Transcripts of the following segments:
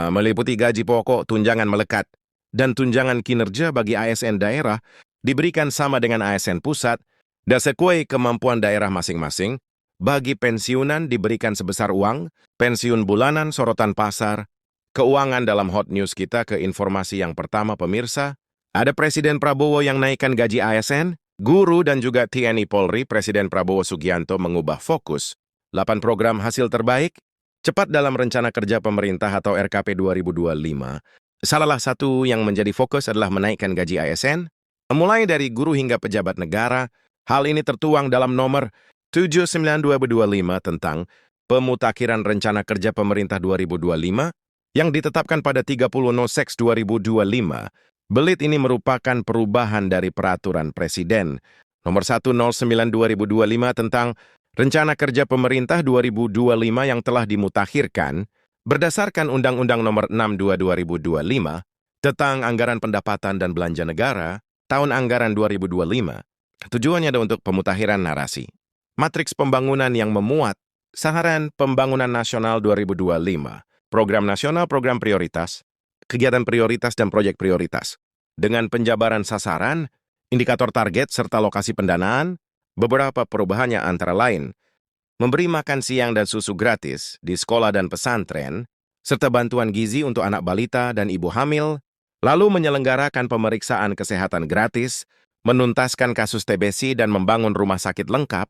meliputi gaji pokok, tunjangan melekat, dan tunjangan kinerja bagi ASN daerah diberikan sama dengan ASN pusat dan sesuai kemampuan daerah masing-masing. Bagi pensiunan diberikan sebesar uang, pensiun bulanan sorotan pasar, keuangan dalam hot news kita ke informasi yang pertama pemirsa. Ada Presiden Prabowo yang naikkan gaji ASN, guru dan juga TNI Polri. Presiden Prabowo Subianto mengubah fokus 8 program hasil terbaik cepat dalam rencana kerja pemerintah atau RKP 2025. Salah satu yang menjadi fokus adalah menaikkan gaji ASN, mulai dari guru hingga pejabat negara. Hal ini tertuang dalam nomor 79/2025 tentang pemutakhiran rencana kerja pemerintah 2025 yang ditetapkan pada 30/06/2025. Belit ini merupakan perubahan dari peraturan Presiden nomor 109/2025 tentang rencana kerja pemerintah 2025 yang telah dimutakhirkan berdasarkan Undang-Undang nomor 62/2025 tentang anggaran pendapatan dan belanja negara tahun anggaran 2025. Tujuannya ada untuk pemutakhiran narasi matriks pembangunan yang memuat Sasaran Pembangunan Nasional 2025, program nasional, program prioritas, kegiatan prioritas dan proyek prioritas, dengan penjabaran sasaran, indikator target, serta lokasi pendanaan. Beberapa perubahannya antara lain, memberi makan siang dan susu gratis di sekolah dan pesantren, serta bantuan gizi untuk anak balita dan ibu hamil, lalu menyelenggarakan pemeriksaan kesehatan gratis, menuntaskan kasus TBC dan membangun rumah sakit lengkap,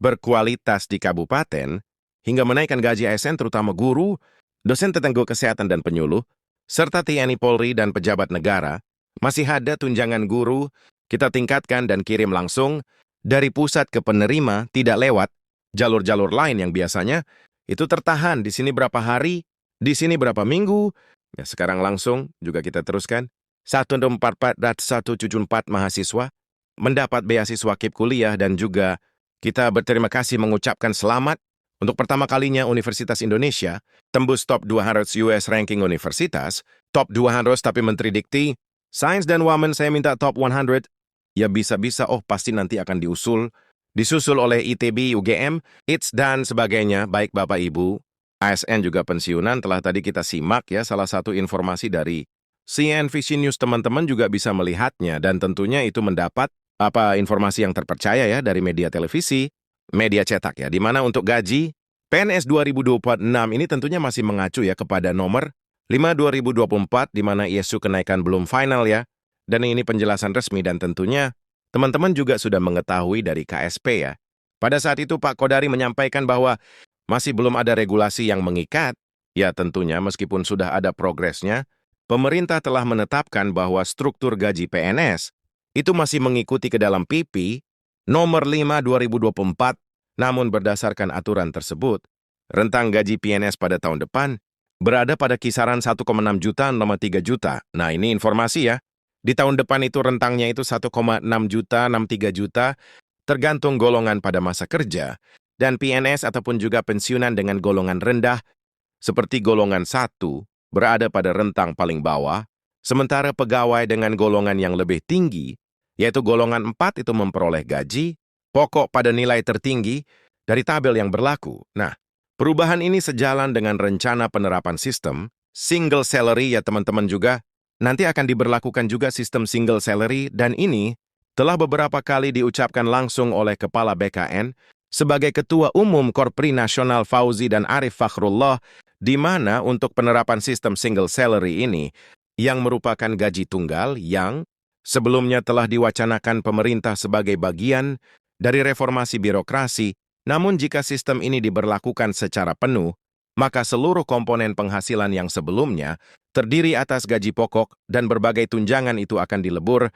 berkualitas di kabupaten, hingga menaikkan gaji ASN terutama guru, dosen tenaga kesehatan dan penyuluh, serta TNI Polri dan pejabat negara. Masih ada tunjangan guru, kita tingkatkan dan kirim langsung dari pusat ke penerima, tidak lewat jalur-jalur lain yang biasanya itu tertahan di sini berapa hari, di sini berapa minggu. Ya, sekarang langsung juga kita teruskan. 144,174 mahasiswa mendapat beasiswa KIP kuliah dan juga kita berterima kasih mengucapkan selamat untuk pertama kalinya Universitas Indonesia tembus top 200 US ranking universitas, top 200 tapi Menteri Dikti, Sains dan Wamen saya minta top 100. Ya bisa-bisa pasti nanti akan disusul oleh ITB, UGM, ITS dan sebagainya. Baik Bapak Ibu, ASN juga pensiunan telah tadi kita simak ya salah satu informasi dari CNBC News, teman-teman juga bisa melihatnya dan tentunya itu mendapat informasi yang terpercaya ya dari media televisi, media cetak ya, di mana untuk gaji PNS 2026 ini tentunya masih mengacu ya kepada nomor 5/2024 di mana isu kenaikan belum final ya. Dan ini penjelasan resmi dan tentunya teman-teman juga sudah mengetahui dari KSP ya. Pada saat itu Pak Kodari menyampaikan bahwa masih belum ada regulasi yang mengikat. Ya tentunya meskipun sudah ada progresnya, pemerintah telah menetapkan bahwa struktur gaji PNS itu masih mengikuti ke dalam PP nomor 5/2024, namun berdasarkan aturan tersebut, rentang gaji PNS pada tahun depan berada pada kisaran 1,6 juta sama 3 juta. Nah ini informasi ya, di tahun depan itu rentangnya itu 1,6 juta, 63 juta, tergantung golongan pada masa kerja, dan PNS ataupun juga pensiunan dengan golongan rendah, seperti golongan 1, berada pada rentang paling bawah, sementara pegawai dengan golongan yang lebih tinggi, yaitu golongan 4 itu memperoleh gaji pokok pada nilai tertinggi dari tabel yang berlaku. Nah, perubahan ini sejalan dengan rencana penerapan sistem single salary ya teman-teman juga. Nanti akan diberlakukan juga sistem single salary dan ini telah beberapa kali diucapkan langsung oleh Kepala BKN sebagai Ketua Umum Korpri Nasional Fauzi dan Arif Fakhrullah, di mana untuk penerapan sistem single salary ini yang merupakan gaji tunggal yang sebelumnya telah diwacanakan pemerintah sebagai bagian dari reformasi birokrasi, namun jika sistem ini diberlakukan secara penuh, maka seluruh komponen penghasilan yang sebelumnya terdiri atas gaji pokok dan berbagai tunjangan itu akan dilebur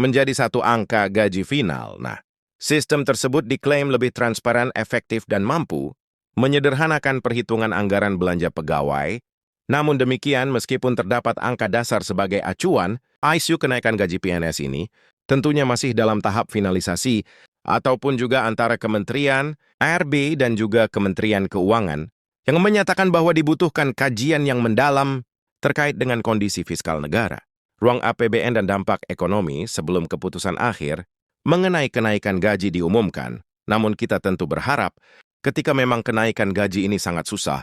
menjadi satu angka gaji final. Nah, sistem tersebut diklaim lebih transparan, efektif, dan mampu menyederhanakan perhitungan anggaran belanja pegawai. Namun demikian, meskipun terdapat angka dasar sebagai acuan, isu kenaikan gaji PNS ini tentunya masih dalam tahap finalisasi ataupun juga antara Kementerian ARB dan juga Kementerian Keuangan yang menyatakan bahwa dibutuhkan kajian yang mendalam terkait dengan kondisi fiskal negara, ruang APBN dan dampak ekonomi sebelum keputusan akhir mengenai kenaikan gaji diumumkan. Namun kita tentu berharap ketika memang kenaikan gaji ini sangat susah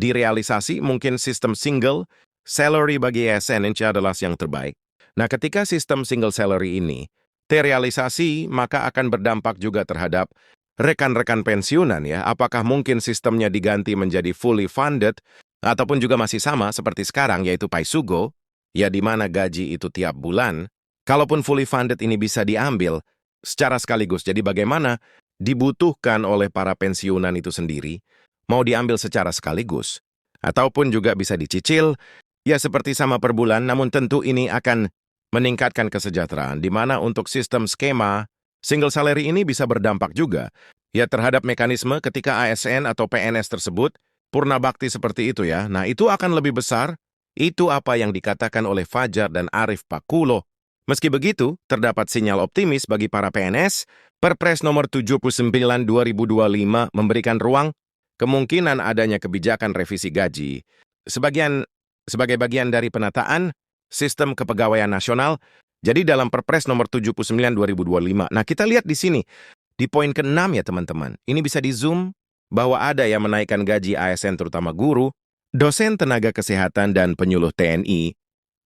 Direalisasi mungkin sistem single salary bagi ASN ini adalah yang terbaik. Nah, ketika sistem single salary ini terrealisasi, maka akan berdampak juga terhadap rekan-rekan pensiunan ya. Apakah mungkin sistemnya diganti menjadi fully funded ataupun juga masih sama seperti sekarang yaitu Paisugo, ya di mana gaji itu tiap bulan. Kalaupun fully funded ini bisa diambil secara sekaligus. Jadi bagaimana dibutuhkan oleh para pensiunan itu sendiri mau diambil secara sekaligus ataupun juga bisa dicicil ya seperti sama per bulan, namun tentu ini akan meningkatkan kesejahteraan di mana untuk sistem skema single salary ini bisa berdampak juga ya terhadap mekanisme ketika ASN atau PNS tersebut purna bakti seperti itu ya. Nah, itu akan lebih besar. Itu apa yang dikatakan oleh Fajar dan Arif Pakulo. Meski begitu, terdapat sinyal optimis bagi para PNS. Perpres nomor 79/2025 memberikan ruang kemungkinan adanya kebijakan revisi gaji sebagai bagian dari penataan sistem kepegawaian nasional. Jadi dalam Perpres nomor 79/2025. Nah, kita lihat di sini di poin ke-6 ya teman-teman. Ini bisa di-zoom bahwa ada yang menaikkan gaji ASN terutama guru, dosen tenaga kesehatan dan penyuluh TNI,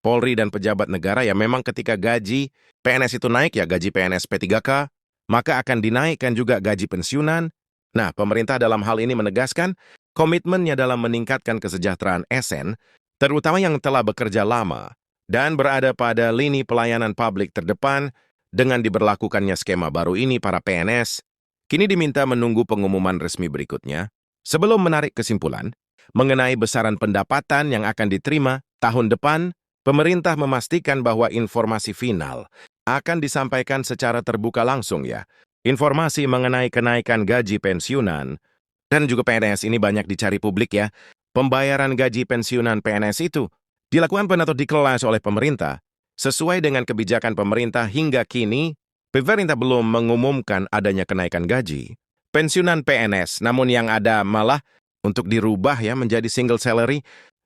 Polri dan pejabat negara ya memang ketika gaji PNS itu naik ya gaji PNS P3K, maka akan dinaikkan juga gaji pensiunan. Nah, pemerintah dalam hal ini menegaskan komitmennya dalam meningkatkan kesejahteraan ASN, terutama yang telah bekerja lama dan berada pada lini pelayanan publik terdepan. Dengan diberlakukannya skema baru ini, para PNS kini diminta menunggu pengumuman resmi berikutnya sebelum menarik kesimpulan mengenai besaran pendapatan yang akan diterima tahun depan. Pemerintah memastikan bahwa informasi final akan disampaikan secara terbuka langsung ya. Informasi mengenai kenaikan gaji pensiunan dan juga PNS ini banyak dicari publik ya. Pembayaran gaji pensiunan PNS itu dilakukan atau dikelola oleh pemerintah sesuai dengan kebijakan pemerintah. Hingga kini, pemerintah belum mengumumkan adanya kenaikan gaji pensiunan PNS, namun yang ada malah untuk dirubah ya menjadi single salary.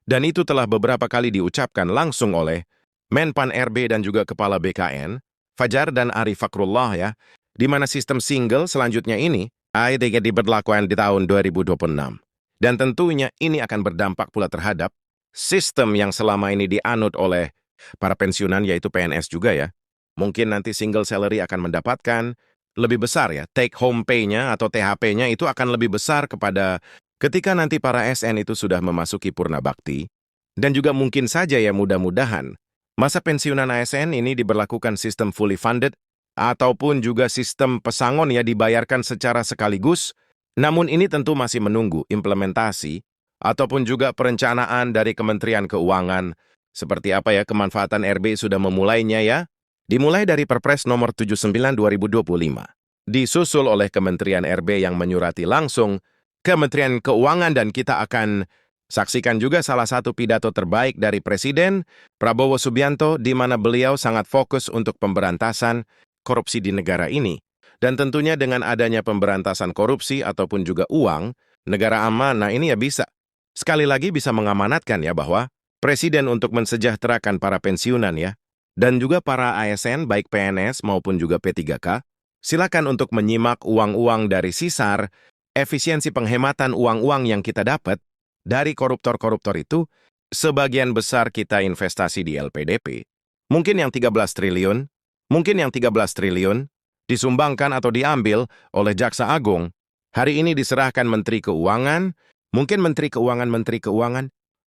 Dan itu telah beberapa kali diucapkan langsung oleh Menpan RB dan juga Kepala BKN, Fajar dan Arif Fakrullah ya, di mana sistem single selanjutnya ini diberlakukan di tahun 2026. Dan tentunya ini akan berdampak pula terhadap sistem yang selama ini dianut oleh para pensiunan yaitu PNS juga ya. Mungkin nanti single salary akan mendapatkan lebih besar ya, take home pay-nya atau THP-nya itu akan lebih besar kepada ketika nanti para ASN itu sudah memasuki purna bakti. Dan juga mungkin saja ya mudah-mudahan masa pensiunan ASN ini diberlakukan sistem fully funded ataupun juga sistem pesangon ya dibayarkan secara sekaligus. Namun ini tentu masih menunggu implementasi ataupun juga perencanaan dari Kementerian Keuangan. Seperti apa ya kemanfaatan RB sudah memulainya ya. Dimulai dari Perpres nomor 79/2025. Disusul oleh Kementerian RB yang menyurati langsung Kementerian Keuangan, dan kita akan saksikan juga salah satu pidato terbaik dari Presiden Prabowo Subianto di mana beliau sangat fokus untuk pemberantasan korupsi di negara ini. Dan tentunya dengan adanya pemberantasan korupsi ataupun juga uang, negara aman, nah ini ya bisa. Sekali lagi bisa mengamanatkan ya bahwa Presiden untuk mensejahterakan para pensiunan ya, dan juga para ASN baik PNS maupun juga P3K, silakan untuk menyimak uang-uang dari sisar, efisiensi penghematan uang-uang yang kita dapat dari koruptor-koruptor itu, sebagian besar kita investasi di LPDP. Mungkin yang 13 triliun, disumbangkan atau diambil oleh Jaksa Agung. Hari ini diserahkan Menteri Keuangan, mungkin Menteri Keuangan,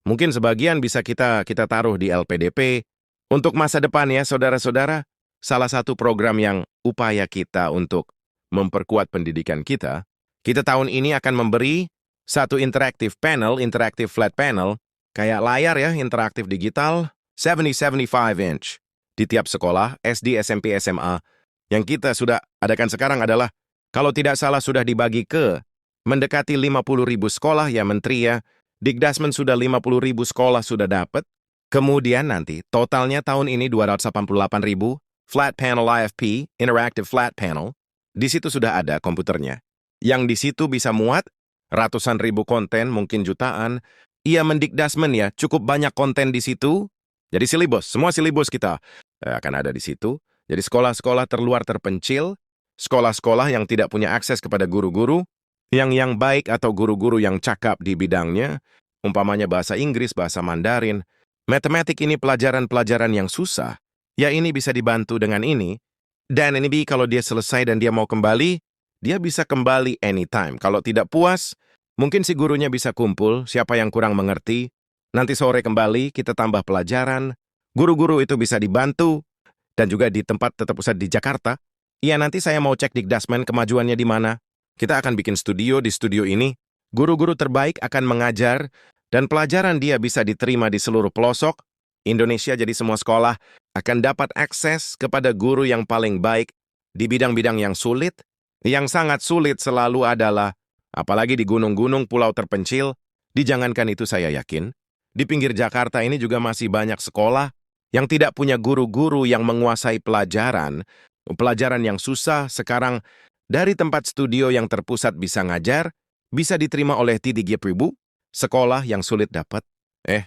mungkin sebagian bisa kita taruh di LPDP. Untuk masa depan ya saudara-saudara, salah satu program yang upaya kita untuk memperkuat pendidikan kita tahun ini akan memberi satu interactive flat panel, kayak layar ya, interaktif digital, 75 inch. Di tiap sekolah, SD, SMP, SMA, yang kita sudah adakan sekarang adalah, kalau tidak salah sudah dibagi ke mendekati 50.000 sekolah ya Menteri ya, Dikdasmen sudah 50.000 sekolah sudah dapat. Kemudian nanti, totalnya tahun ini 288.000, flat panel IFP, interactive flat panel, di situ sudah ada komputernya. Yang di situ bisa muat ratusan ribu konten, mungkin jutaan. Ia mendikdasmen ya, cukup banyak konten di situ. Jadi semua silibus kita akan ada di situ. Jadi sekolah-sekolah terluar terpencil, sekolah-sekolah yang tidak punya akses kepada guru-guru, yang baik atau guru-guru yang cakap di bidangnya, umpamanya bahasa Inggris, bahasa Mandarin. Matematik ini pelajaran-pelajaran yang susah. Ya ini bisa dibantu dengan ini. Dan ini kalau dia selesai dan dia mau kembali, dia bisa kembali anytime. Kalau tidak puas, mungkin si gurunya bisa kumpul, siapa yang kurang mengerti. Nanti sore kembali, kita tambah pelajaran. Guru-guru itu bisa dibantu. Dan juga di tempat tetap pusat di Jakarta. Iya, nanti saya mau cek Dikdasmen kemajuannya di mana. Kita akan bikin studio di studio ini. Guru-guru terbaik akan mengajar, dan pelajaran dia bisa diterima di seluruh pelosok. Indonesia jadi semua sekolah akan dapat akses kepada guru yang paling baik di bidang-bidang yang sulit. Yang sangat sulit selalu adalah, apalagi di gunung-gunung pulau terpencil, dijangankan itu saya yakin, di pinggir Jakarta ini juga masih banyak sekolah yang tidak punya guru-guru yang menguasai pelajaran. Pelajaran yang susah sekarang dari tempat studio yang terpusat bisa ngajar, bisa diterima oleh TDG Pribu, sekolah yang sulit dapat.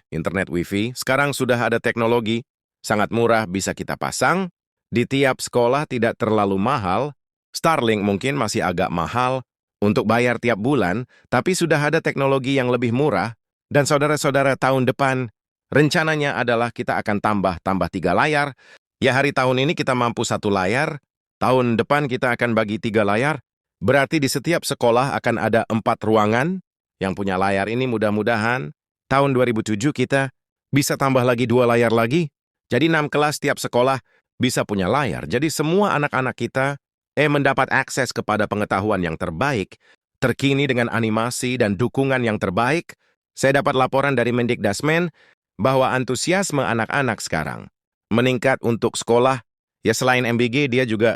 Internet wifi, sekarang sudah ada teknologi, sangat murah bisa kita pasang, di tiap sekolah tidak terlalu mahal, Starlink mungkin masih agak mahal untuk bayar tiap bulan, tapi sudah ada teknologi yang lebih murah, dan saudara-saudara tahun depan, rencananya adalah kita akan tambah 3 layar, ya hari tahun ini kita mampu 1 layar, tahun depan kita akan bagi 3 layar, berarti di setiap sekolah akan ada 4 ruangan yang punya layar ini mudah-mudahan. Tahun 2007 kita bisa tambah lagi 2 layar lagi. Jadi 6 kelas tiap sekolah bisa punya layar. Jadi semua anak-anak kita mendapat akses kepada pengetahuan yang terbaik, terkini dengan animasi dan dukungan yang terbaik. Saya dapat laporan dari Mendikdasmen bahwa antusiasme anak-anak sekarang meningkat untuk sekolah. Ya selain MBG dia juga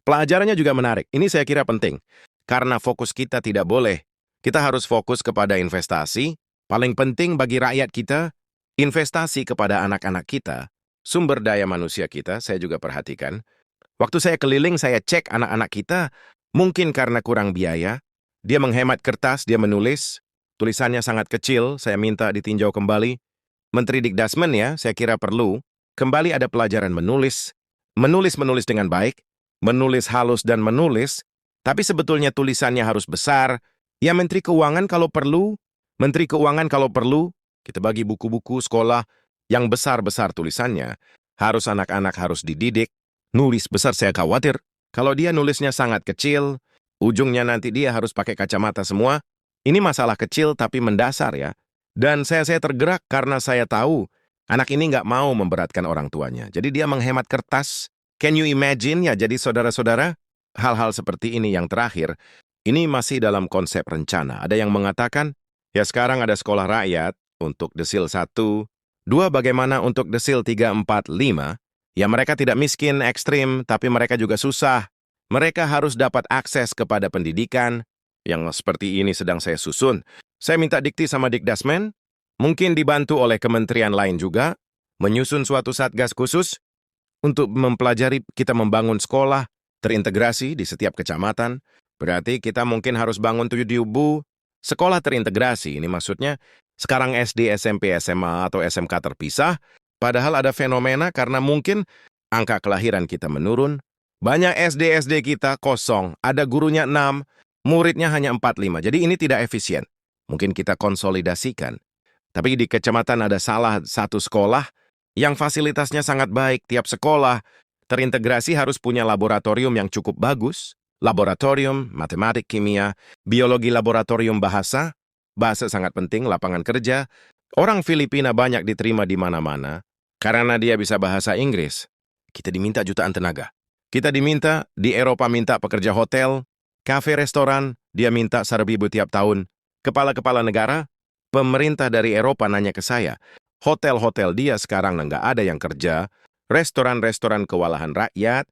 pelajarannya juga menarik. Ini saya kira penting. Karena fokus kita tidak boleh. Kita harus fokus kepada investasi. Paling penting bagi rakyat kita, investasi kepada anak-anak kita. Sumber daya manusia kita, saya juga perhatikan. Waktu saya keliling, saya cek anak-anak kita. Mungkin karena kurang biaya. Dia menghemat kertas, dia menulis. Tulisannya sangat kecil, saya minta ditinjau kembali. Menteri Dikdasmen ya, saya kira perlu. Kembali ada pelajaran menulis. Menulis dengan baik. Menulis halus dan menulis, tapi sebetulnya tulisannya harus besar. Ya Menteri Keuangan kalau perlu, kita bagi buku-buku sekolah yang besar-besar tulisannya. Harus anak-anak harus dididik. Nulis besar saya khawatir. Kalau dia nulisnya sangat kecil, ujungnya nanti dia harus pakai kacamata semua. Ini masalah kecil tapi mendasar ya. Dan saya tergerak karena saya tahu anak ini nggak mau memberatkan orang tuanya. Jadi dia menghemat kertas. Can you imagine ya, jadi saudara-saudara, hal-hal seperti ini yang terakhir, ini masih dalam konsep rencana. Ada yang mengatakan, ya sekarang ada sekolah rakyat untuk desil 1, 2 bagaimana untuk desil 3, 4, 5, ya mereka tidak miskin, ekstrim, tapi mereka juga susah. Mereka harus dapat akses kepada pendidikan, yang seperti ini sedang saya susun. Saya minta dikti sama Dikdasmen, mungkin dibantu oleh kementerian lain juga, menyusun suatu satgas khusus, untuk mempelajari kita membangun sekolah terintegrasi di setiap kecamatan, berarti kita mungkin harus bangun 7 sekolah terintegrasi. Ini maksudnya sekarang SD, SMP, SMA, atau SMK terpisah, padahal ada fenomena karena mungkin angka kelahiran kita menurun, banyak SD kita kosong, ada gurunya 6, muridnya hanya 4-5, jadi ini tidak efisien. Mungkin kita konsolidasikan. Tapi di kecamatan ada salah satu sekolah, yang fasilitasnya sangat baik, tiap sekolah terintegrasi harus punya laboratorium yang cukup bagus, laboratorium, matematik, kimia, biologi, laboratorium bahasa sangat penting, lapangan kerja. Orang Filipina banyak diterima di mana-mana, karena dia bisa bahasa Inggris. Kita diminta jutaan tenaga. Kita diminta, di Eropa minta pekerja hotel, kafe, restoran, dia minta sarbibu tiap tahun. Kepala-kepala negara, pemerintah dari Eropa nanya ke saya, hotel-hotel dia sekarang nggak ada yang kerja, restoran-restoran kewalahan rakyat,